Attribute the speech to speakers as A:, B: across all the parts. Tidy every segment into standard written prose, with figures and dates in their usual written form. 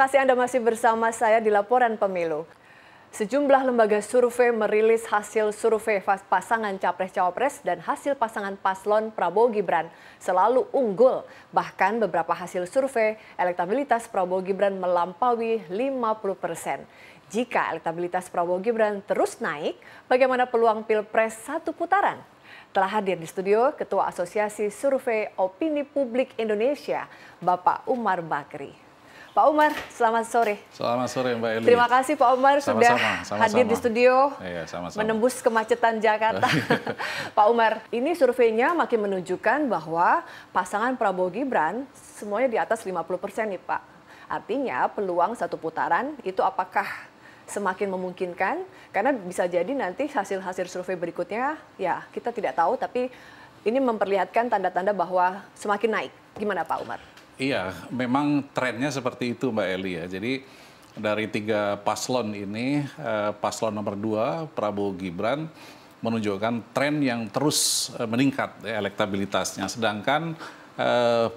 A: kasih Anda masih bersama saya di Laporan Pemilu. Sejumlah lembaga survei merilis hasil survei pasangan Capres-Cawapres dan hasil pasangan paslon Prabowo Gibran selalu unggul. Bahkan beberapa hasil survei elektabilitas Prabowo Gibran melampaui 50%. Jika elektabilitas Prabowo Gibran terus naik, bagaimana peluang Pilpres satu putaran? Telah hadir di studio Ketua Asosiasi Survei Opini Publik Indonesia, Bapak Umar Bakri. Pak Umar, selamat sore.
B: Selamat sore Mbak Eli.
A: Terima kasih Pak Umar sudah hadir di studio, menembus kemacetan Jakarta. Pak Umar, ini surveinya makin menunjukkan bahwa pasangan Prabowo Gibran semuanya di atas 50% nih Pak. Artinya peluang satu putaran itu apakah semakin memungkinkan? Karena bisa jadi nanti hasil-hasil survei berikutnya ya kita tidak tahu, tapi ini memperlihatkan tanda-tanda bahwa semakin naik. Gimana Pak Umar?
B: Iya, memang trennya seperti itu Mbak Eli ya. Jadi dari 3 paslon ini, paslon nomor 2 Prabowo Gibran menunjukkan tren yang terus meningkat ya, elektabilitasnya. Sedangkan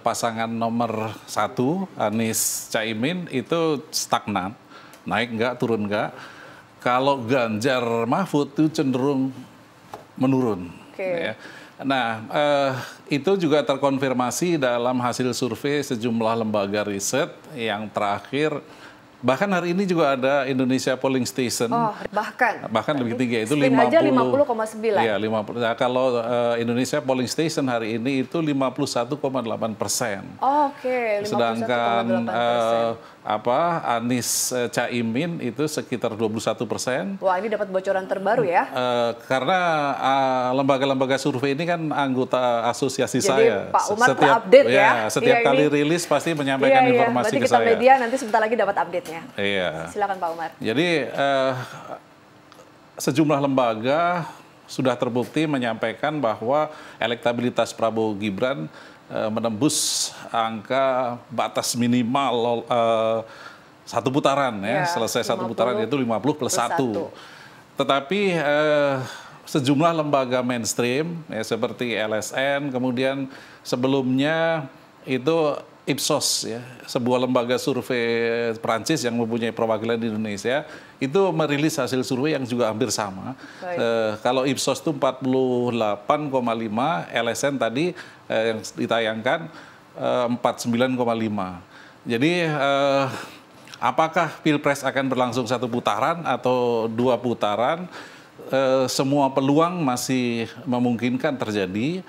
B: pasangan nomor 1 Anies Caimin itu stagnan, naik enggak, turun enggak. Kalau Ganjar Mahfud itu cenderung menurun. Ya. Nah, itu juga terkonfirmasi dalam hasil survei sejumlah lembaga riset yang terakhir. Bahkan hari ini juga ada Indonesia Polling Station.
A: Oh, bahkan
B: lebih tinggi, itu
A: 50,9.
B: Iya, 50. Nah, kalau Indonesia Polling Station hari ini itu 51,8%.
A: Oh, oke, 51,8%.
B: Sedangkan Anies Caimin itu sekitar 21%.
A: Wah, ini dapat bocoran terbaru ya?
B: Karena lembaga-lembaga survei ini kan anggota asosiasi
A: Jadi,
B: saya.
A: Pak Umar update ya?
B: Setiap kali rilis pasti menyampaikan informasi ke saya.
A: Berarti kita media nanti sebentar lagi dapat update-nya.
B: Iya.
A: Silakan Pak Umar.
B: Jadi sejumlah lembaga sudah terbukti menyampaikan bahwa elektabilitas Prabowo Gibran menembus angka batas minimal satu putaran ya, selesai satu putaran itu 50+1. Tetapi sejumlah lembaga mainstream ya, seperti LSN, kemudian sebelumnya itu Ipsos ya, sebuah lembaga survei Perancis yang mempunyai perwakilan di Indonesia, itu merilis hasil survei yang juga hampir sama. Kalau Ipsos itu 48,5, LSN tadi yang ditayangkan 49,5. Jadi apakah Pilpres akan berlangsung satu putaran atau 2 putaran? Semua peluang masih memungkinkan terjadi.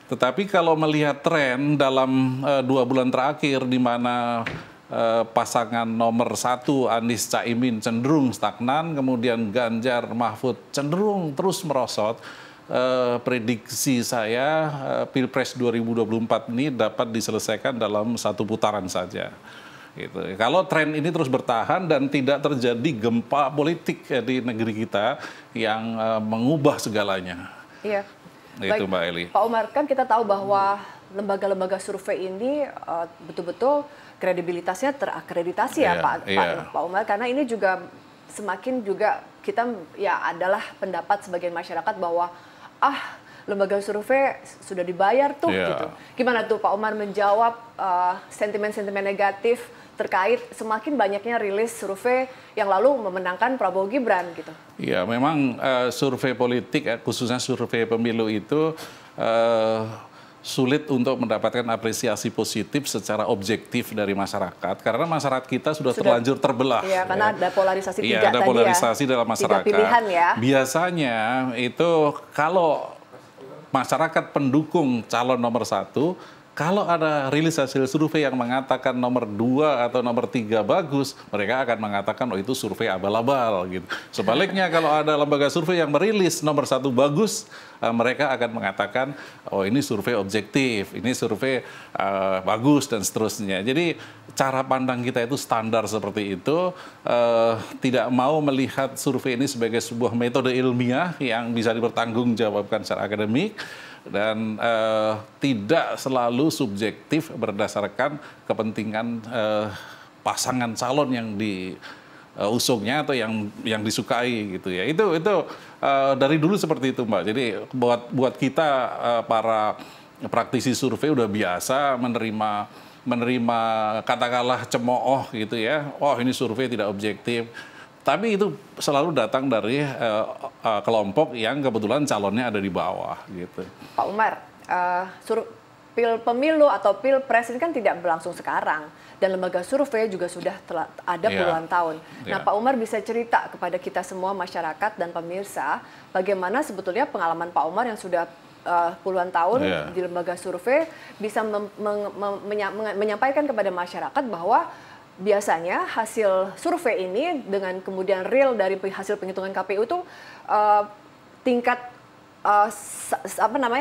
B: Tetapi kalau melihat tren dalam 2 bulan terakhir di mana pasangan nomor 1 Anies Caimin cenderung stagnan, kemudian Ganjar Mahfud cenderung terus merosot, prediksi saya Pilpres 2024 ini dapat diselesaikan dalam 1 putaran saja. Gitu. Kalau tren ini terus bertahan dan tidak terjadi gempa politik di negeri kita yang mengubah segalanya.
A: Iya.
B: Itu Mbak Eli.
A: Pak Umar, kan kita tahu bahwa lembaga-lembaga survei ini betul-betul kredibilitasnya terakreditasi ya Pak Umar, karena ini juga semakin juga kita ya adalah pendapat sebagian masyarakat bahwa lembaga survei sudah dibayar tuh gitu. Gimana tuh Pak Umar menjawab sentimen-sentimen negatif terkait semakin banyaknya rilis survei yang lalu memenangkan Prabowo Gibran gitu?
B: Ya, memang survei politik, khususnya survei pemilu itu sulit untuk mendapatkan apresiasi positif secara objektif dari masyarakat, karena masyarakat kita sudah terlanjur terbelah.
A: Iya, karena ada polarisasi
B: ada polarisasi dalam masyarakat.
A: 3 pilihan ya.
B: Biasanya itu kalau masyarakat pendukung calon nomor 1, kalau ada rilis hasil survei yang mengatakan nomor 2 atau nomor 3 bagus, mereka akan mengatakan oh itu survei abal-abal gitu. Sebaliknya kalau ada lembaga survei yang merilis nomor 1 bagus, mereka akan mengatakan oh ini survei objektif, ini survei bagus dan seterusnya. Jadi cara pandang kita itu standar seperti itu, tidak mau melihat survei ini sebagai sebuah metode ilmiah yang bisa dipertanggungjawabkan secara akademik, dan tidak selalu subjektif berdasarkan kepentingan pasangan calon yang diusungnya atau yang disukai gitu ya. Itu dari dulu seperti itu Mbak. Jadi buat kita para praktisi survei udah biasa menerima menerima katakanlah cemooh gitu ya, oh ini survei tidak objektif. Tapi itu selalu datang dari kelompok yang kebetulan calonnya ada di bawah gitu.
A: Pak Umar, pemilu atau pilpres ini kan tidak berlangsung sekarang dan lembaga survei juga sudah ada puluhan tahun. Nah, Pak Umar bisa cerita kepada kita semua masyarakat dan pemirsa bagaimana sebetulnya pengalaman Pak Umar yang sudah puluhan tahun di lembaga survei bisa menyampaikan kepada masyarakat bahwa biasanya hasil survei ini dengan kemudian real dari hasil penghitungan KPU itu tingkat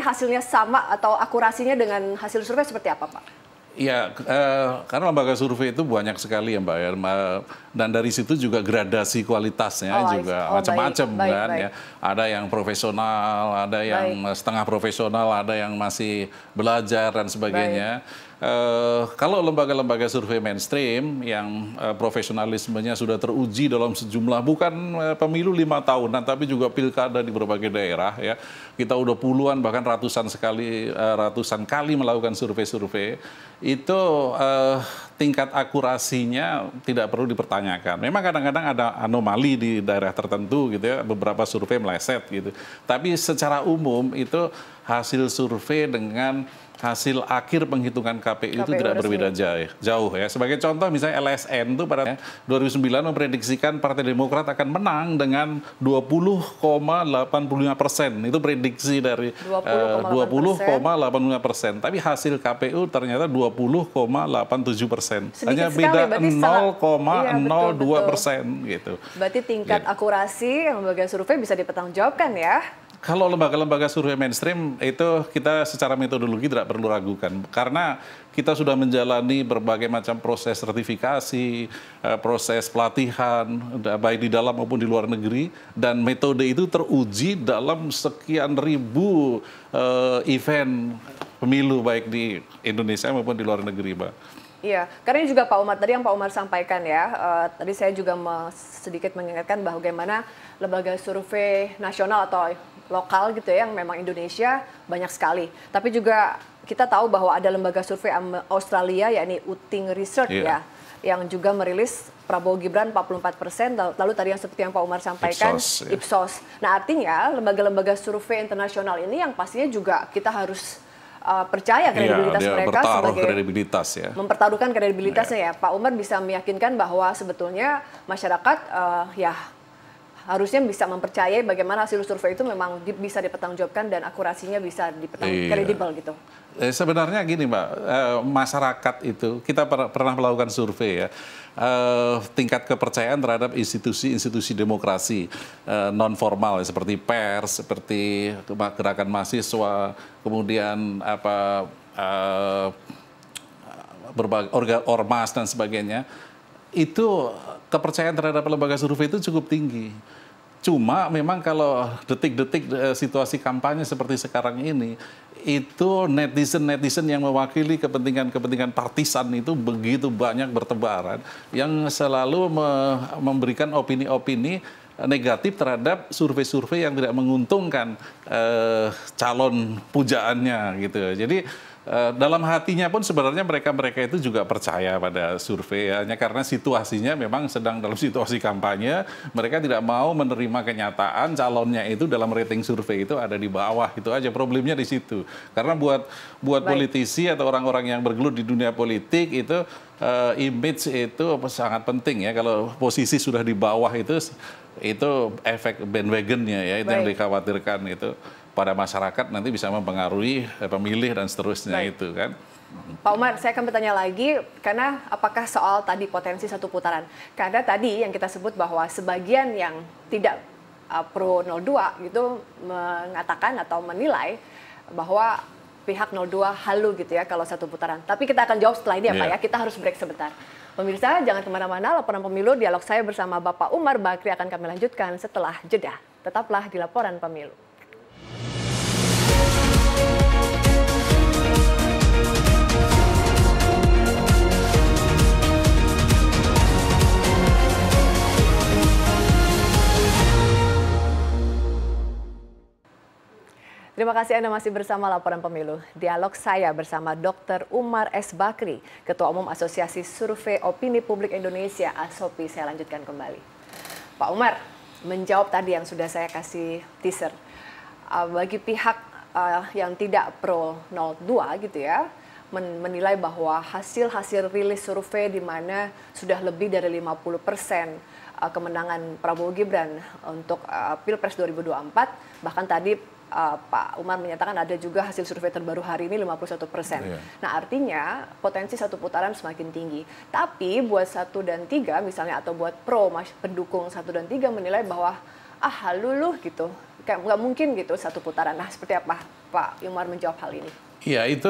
A: hasilnya sama atau akurasinya dengan hasil survei seperti apa, Pak?
B: Ya, karena lembaga survei itu banyak sekali ya Mbak ya, dan dari situ juga gradasi kualitasnya juga macam-macam kan ya. Ada yang profesional, ada yang setengah profesional, ada yang masih belajar dan sebagainya. Kalau lembaga-lembaga survei mainstream yang profesionalismenya sudah teruji dalam sejumlah, bukan pemilu 5 tahunan, tapi juga pilkada di berbagai daerah ya. Kita udah puluhan bahkan ratusan kali melakukan survei-survei. Itu tingkat akurasinya tidak perlu dipertanyakan. Memang kadang-kadang ada anomali di daerah tertentu gitu ya, beberapa survei meleset gitu. Tapi secara umum itu hasil survei dengan hasil akhir penghitungan KPU itu tidak berbeda jauh ya. Sebagai contoh misalnya LSN itu pada 2009 memprediksikan Partai Demokrat akan menang dengan 20,85%. Itu prediksi dari 20,85%. Tapi hasil KPU ternyata 20,87%. Hanya beda 0,02% gitu.
A: Berarti tingkat akurasi lembaga survei bisa dipertanggungjawabkan ya?
B: Kalau lembaga-lembaga survei mainstream itu kita secara metodologi tidak perlu ragukan. Karena kita sudah menjalani berbagai macam proses sertifikasi, proses pelatihan, baik di dalam maupun di luar negeri. Dan metode itu teruji dalam sekian ribu event pemilu baik di Indonesia maupun di luar negeri, Mbak.
A: Iya, karena ini juga Pak Umar, tadi yang Pak Umar sampaikan ya, tadi saya juga sedikit mengingatkan bagaimana lembaga survei nasional atau lokal gitu ya, yang memang Indonesia banyak sekali. Tapi juga kita tahu bahwa ada lembaga survei Australia, yakni Uting Research ya, yang juga merilis Prabowo Gibran 44%, lalu tadi yang seperti yang Pak Umar sampaikan, Ipsos. Nah artinya lembaga-lembaga survei internasional ini yang pastinya juga kita harus percaya kredibilitas mereka sebagai
B: kredibilitas ya.
A: Mempertaruhkan kredibilitasnya ya. Pak Umar bisa meyakinkan bahwa sebetulnya masyarakat ya harusnya bisa mempercayai bagaimana hasil survei itu memang bisa dipertanggungjawabkan dan akurasinya bisa kredibel gitu.
B: Sebenarnya gini Mbak, masyarakat itu kita pernah melakukan survei ya, tingkat kepercayaan terhadap institusi-institusi demokrasi non formal seperti pers, seperti gerakan mahasiswa, kemudian berbagai ormas dan sebagainya. Itu kepercayaan terhadap lembaga survei itu cukup tinggi. Cuma memang kalau detik-detik situasi kampanye seperti sekarang ini, itu netizen-netizen yang mewakili kepentingan-kepentingan partisan itu begitu banyak bertebaran, yang selalu memberikan opini-opini negatif terhadap survei-survei yang tidak menguntungkan calon pujaannya gitu. Jadi dalam hatinya pun sebenarnya mereka itu juga percaya pada survei, hanya karena situasinya memang sedang dalam situasi kampanye, mereka tidak mau menerima kenyataan calonnya itu dalam rating survei itu ada di bawah. Itu aja problemnya di situ. Karena buat politisi atau orang-orang yang bergelut di dunia politik itu image itu sangat penting ya. Kalau posisi sudah di bawah itu efek bandwagonnya ya, itu yang dikhawatirkan itu pada masyarakat nanti bisa mempengaruhi pemilih dan seterusnya itu kan.
A: Pak Umar, saya akan bertanya lagi karena apakah soal tadi potensi satu putaran. Karena tadi yang kita sebut bahwa sebagian yang tidak pro 02 gitu mengatakan atau menilai bahwa pihak 02 halu gitu ya kalau satu putaran. Tapi kita akan jawab setelah ini ya Pak ya, kita harus break sebentar. Pemirsa, jangan kemana-mana, laporan pemilu, dialog saya bersama Bapak Umar Bakri akan kami lanjutkan setelah jeda. Tetaplah di Laporan Pemilu. Terima kasih Anda masih bersama Laporan Pemilu. Dialog saya bersama Dr. Umar S. Bakri, Ketua Umum Asosiasi Survei Opini Publik Indonesia, ASOPI. Saya lanjutkan kembali. Pak Umar, menjawab tadi yang sudah saya kasih teaser. Bagi pihak yang tidak pro 02 gitu ya, menilai bahwa hasil rilis survei di mana sudah lebih dari 50% kemenangan Prabowo Gibran untuk Pilpres 2024, bahkan tadi Pak Umar menyatakan ada juga hasil survei terbaru hari ini 51%. Iya. Nah artinya potensi satu putaran semakin tinggi. Tapi buat 1 dan 3 misalnya atau buat pendukung 1 dan 3 menilai bahwa luluh gitu, kayak nggak mungkin gitu satu putaran. Nah seperti apa Pak Umar menjawab hal ini?
B: Ya itu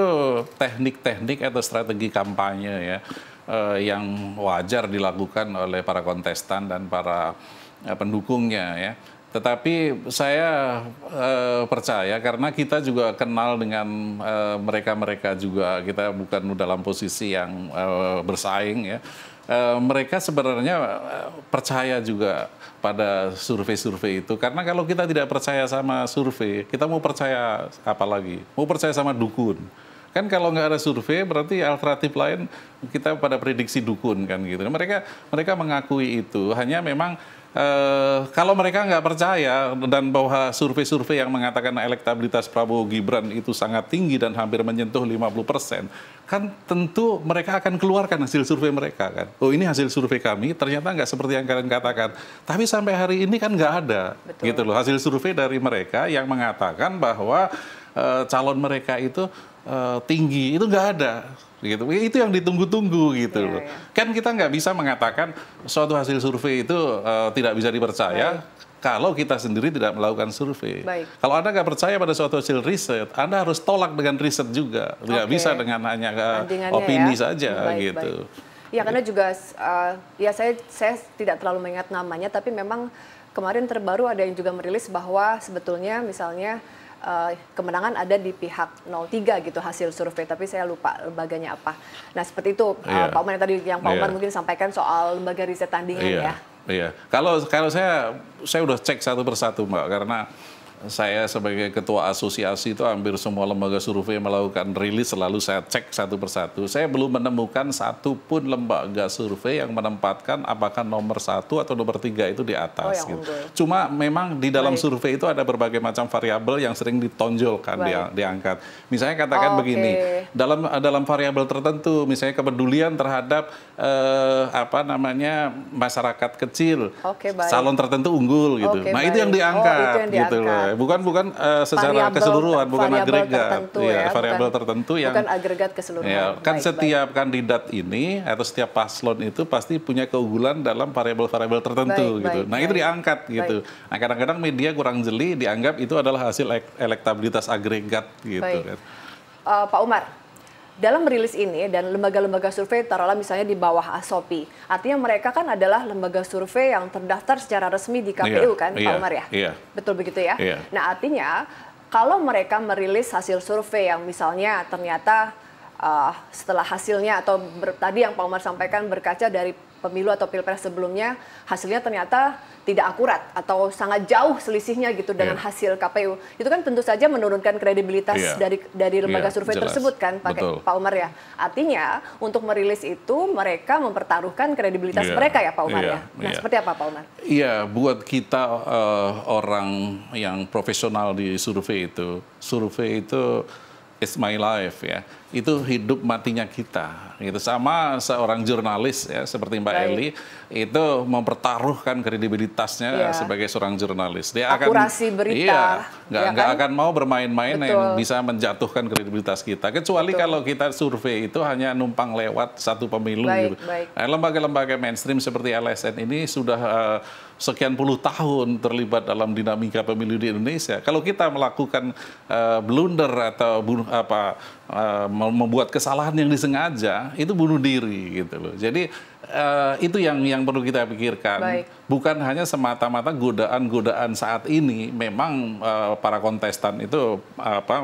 B: teknik-teknik atau strategi kampanye ya yang wajar dilakukan oleh para kontestan dan para pendukungnya ya. Tetapi saya percaya karena kita juga kenal dengan mereka-mereka juga, kita bukan dalam posisi yang bersaing ya. Mereka sebenarnya percaya juga pada survei-survei itu. Karena kalau kita tidak percaya sama survei, kita mau percaya apa lagi? Mau percaya sama dukun. Kan kalau nggak ada survei berarti alternatif lain kita pada prediksi dukun kan gitu. Mereka mengakui itu, hanya memang kalau mereka nggak percaya dan bahwa survei-survei yang mengatakan elektabilitas Prabowo Gibran itu sangat tinggi dan hampir menyentuh 50%, kan tentu mereka akan keluarkan hasil survei mereka kan. Oh ini hasil survei kami, ternyata nggak seperti yang kalian katakan. Tapi sampai hari ini kan nggak ada. Betul. Gitu loh, hasil survei dari mereka yang mengatakan bahwa calon mereka itu tinggi, itu nggak ada. Gitu. Itu yang ditunggu-tunggu gitu loh. Kan kita nggak bisa mengatakan suatu hasil survei itu tidak bisa dipercaya kalau kita sendiri tidak melakukan survei. Kalau Anda nggak percaya pada suatu hasil riset, Anda harus tolak dengan riset juga. Nggak bisa dengan hanya opini saja gitu.
A: Ya karena juga ya saya tidak terlalu mengingat namanya, tapi memang kemarin terbaru ada yang juga merilis bahwa sebetulnya misalnya kemenangan ada di pihak 03 gitu hasil survei, tapi saya lupa lembaganya apa. Nah seperti itu Pak Umar yang tadi Pak Umar mungkin sampaikan soal lembaga riset tandingan ya.
B: Iya. Kalau saya udah cek satu persatu Mbak, karena saya sebagai ketua asosiasi itu hampir semua lembaga survei melakukan rilis, selalu saya cek satu persatu. Saya belum menemukan satu pun lembaga survei yang menempatkan apakah nomor 1 atau nomor 3 itu di atas. Gitu. Cuma memang di dalam survei itu ada berbagai macam variabel yang sering ditonjolkan, diangkat. Misalnya katakan begini, dalam variabel tertentu, misalnya kepedulian terhadap masyarakat kecil, calon tertentu unggul gitu. Nah itu yang diangkat gitu loh. Bukan secara keseluruhan, bukan agregat. Variabel tertentu yang
A: bukan agregat keseluruhan.
B: Kan setiap kandidat ini atau setiap paslon itu pasti punya keunggulan dalam variabel-variabel tertentu gitu. Nah, itu diangkat gitu. Nah, kadang-kadang media kurang jeli dianggap itu adalah hasil elektabilitas agregat gitu kan.
A: Pak Umar, dalam rilis ini dan lembaga-lembaga survei taruhlah misalnya di bawah ASOPI, artinya mereka kan adalah lembaga survei yang terdaftar secara resmi di KPU kan, Pak Umar ya? Betul begitu ya? Nah artinya kalau mereka merilis hasil survei yang misalnya ternyata setelah hasilnya atau tadi yang Pak Umar sampaikan berkaca dari pemilu atau pilpres sebelumnya, hasilnya ternyata tidak akurat atau sangat jauh selisihnya gitu dengan hasil KPU. Itu kan tentu saja menurunkan kredibilitas dari lembaga survei tersebut kan, Pak Umar ya. Artinya untuk merilis itu mereka mempertaruhkan kredibilitas mereka ya Pak Umar ya. Nah seperti apa Pak Umar?
B: Iya, buat kita orang yang profesional di survei itu it's my life ya. Itu hidup matinya kita. Gitu. Sama seorang jurnalis ya seperti Mbak Eli itu mempertaruhkan kredibilitasnya sebagai seorang jurnalis. Dia
A: akurasi berita.
B: Nggak akan mau bermain-main yang bisa menjatuhkan kredibilitas kita. Kecuali kalau kita survei itu hanya numpang lewat satu pemilu gitu. Nah, lembaga-lembaga mainstream seperti LSN ini sudah sekian puluh tahun terlibat dalam dinamika pemilu di Indonesia. Kalau kita melakukan blunder atau membuat kesalahan yang disengaja, itu bunuh diri gitu loh. Jadi itu yang perlu kita pikirkan. Bukan hanya semata-mata godaan-godaan saat ini. Memang para kontestan itu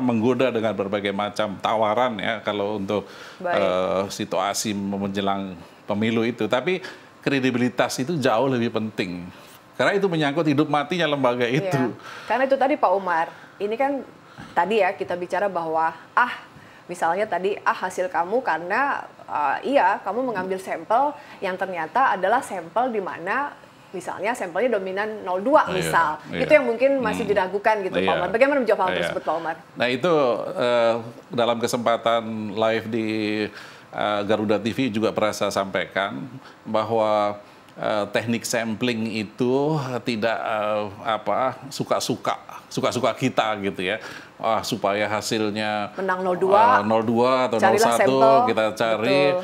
B: menggoda dengan berbagai macam tawaran ya kalau untuk situasi menjelang pemilu itu. Tapi kredibilitas itu jauh lebih penting. Karena itu menyangkut hidup matinya lembaga itu.
A: Karena itu tadi Pak Umar, ini kan tadi ya kita bicara bahwa misalnya tadi hasil kamu karena iya kamu mengambil sampel yang ternyata adalah sampel di mana misalnya sampelnya dominan 02 misal. Itu yang mungkin masih diragukan gitu Pak Umar. Bagaimana menjawab hal tersebut Pak Umar?
B: Nah itu dalam kesempatan live di Garuda TV juga pernah saya sampaikan bahwa teknik sampling itu tidak suka-suka kita gitu ya. Supaya hasilnya
A: menang 02
B: atau 01 kita cari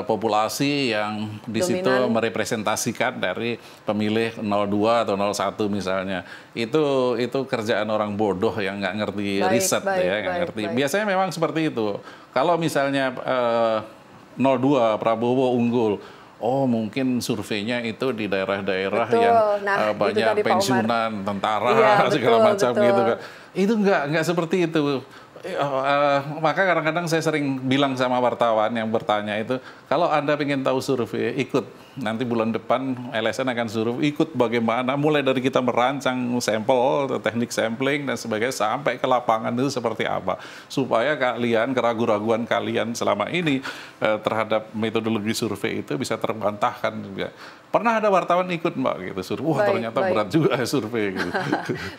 B: populasi yang di situ merepresentasikan dari pemilih 02 atau 01 misalnya. Itu kerjaan orang bodoh yang nggak ngerti riset nggak ngerti. Biasanya memang seperti itu. Kalau misalnya 02 Prabowo unggul, mungkin surveinya itu di daerah-daerah yang banyak pensiunan, tentara, segala macam gitu kan. Itu nggak seperti itu. Maka kadang-kadang saya sering bilang sama wartawan yang bertanya itu, kalau Anda ingin tahu survei, ikut. Nanti bulan depan LSN akan suruh ikut bagaimana, mulai dari kita merancang sampel, teknik sampling, dan sebagainya, sampai ke lapangan itu seperti apa. Supaya kalian, keraguan-raguan kalian selama ini terhadap metodologi survei itu bisa terbantahkan juga. Pernah ada wartawan ikut Mbak gitu, ternyata berat juga survei gitu.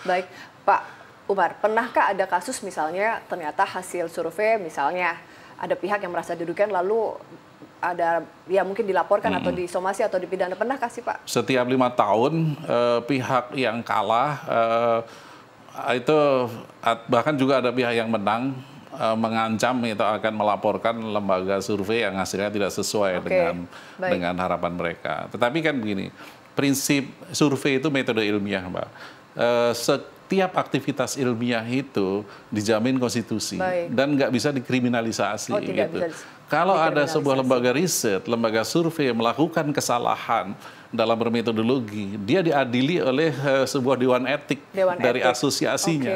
A: Baik, Pak Umar, pernahkah ada kasus misalnya ternyata hasil survei misalnya ada pihak yang merasa dirugikan lalu ada ya mungkin dilaporkan atau disomasi atau dipidana, pernahkah sih Pak?
B: Setiap 5 tahun pihak yang kalah itu bahkan juga ada pihak yang menang mengancam itu akan melaporkan lembaga survei yang hasilnya tidak sesuai dengan harapan mereka. Tetapi kan begini, prinsip survei itu metode ilmiah Mbak. Setiap aktivitas ilmiah itu dijamin konstitusi dan nggak bisa dikriminalisasi. Gitu. Kalau ada sebuah lembaga riset, lembaga survei melakukan kesalahan dalam bermetodologi, dia diadili oleh sebuah dewan etik dari asosiasinya.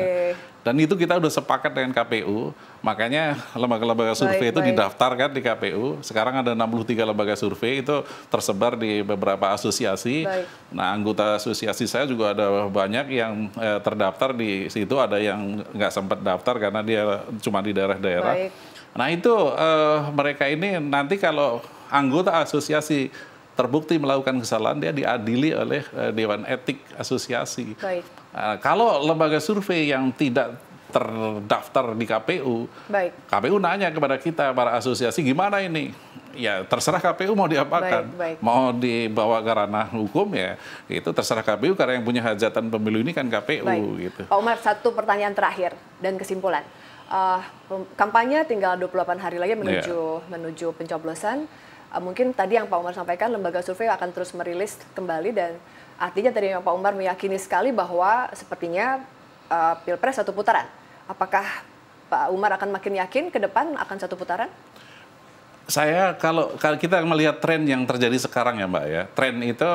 B: Dan itu kita udah sepakat dengan KPU, makanya lembaga-lembaga survei itu didaftarkan di KPU. Sekarang ada 63 lembaga survei itu tersebar di beberapa asosiasi. Nah, anggota asosiasi saya juga ada banyak yang terdaftar di situ, ada yang nggak sempat daftar karena dia cuma di daerah-daerah. Nah, itu mereka ini nanti kalau anggota asosiasi terbukti melakukan kesalahan, dia diadili oleh Dewan Etik Asosiasi. Kalau lembaga survei yang tidak terdaftar di KPU, KPU nanya kepada kita, para asosiasi, gimana ini? Ya terserah KPU mau diapakan. Mau dibawa ke ranah hukum ya, itu terserah KPU karena yang punya hajatan pemilu ini kan KPU. Gitu.
A: Pak Umar, satu pertanyaan terakhir dan kesimpulan. Kampanye tinggal 28 hari lagi menuju pencoblosan. Mungkin tadi yang Pak Umar sampaikan, lembaga survei akan terus merilis kembali dan artinya tadi yang Pak Umar meyakini sekali bahwa sepertinya Pilpres satu putaran. Apakah Pak Umar akan makin yakin ke depan akan satu putaran?
B: Saya kalau kita melihat tren yang terjadi sekarang ya Mbak ya, tren itu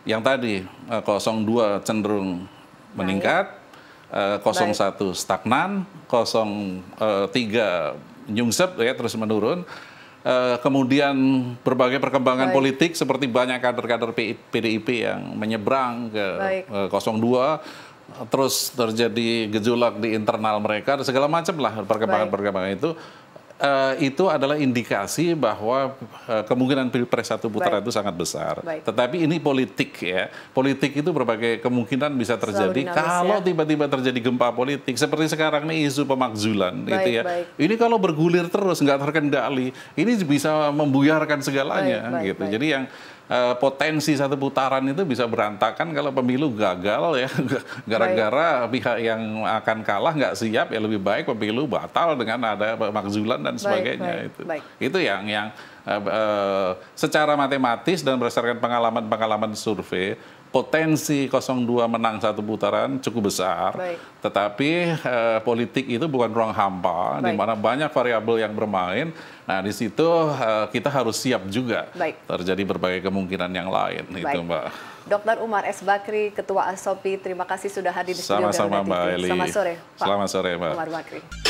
B: yang tadi 02 cenderung meningkat, 01 stagnan, 03 nyungsep ya terus menurun. Kemudian berbagai perkembangan politik seperti banyak kader-kader PDIP yang menyeberang ke 02, terus terjadi gejolak di internal mereka, segala macam lah perkembangan-perkembangan itu adalah indikasi bahwa kemungkinan Pilpres satu putaran itu sangat besar. Tetapi ini politik ya. Politik itu berbagai kemungkinan bisa terjadi kalau tiba-tiba terjadi gempa politik. Seperti sekarang nih isu pemakzulan gitu ya. Ini kalau bergulir terus nggak terkendali, ini bisa membuyarkan segalanya gitu. Jadi yang potensi satu putaran itu bisa berantakan kalau pemilu gagal ya, gara-gara pihak yang akan kalah nggak siap, ya lebih baik pemilu batal dengan ada pemakzulan dan sebagainya. Itu yang secara matematis dan berdasarkan pengalaman survei, potensi 02 menang satu putaran cukup besar, tetapi politik itu bukan ruang hampa, di mana banyak variabel yang bermain. Nah, di situ kita harus siap juga terjadi berbagai kemungkinan yang lain. Itu Mbak.
A: Dr. Umar S. Bakri, Ketua ASOPI, terima kasih sudah hadir di studio
B: Sama-sama Mbak Eli.
A: Selamat sore, Pak.
B: Selamat sore Mbak.
A: Umar Bakri.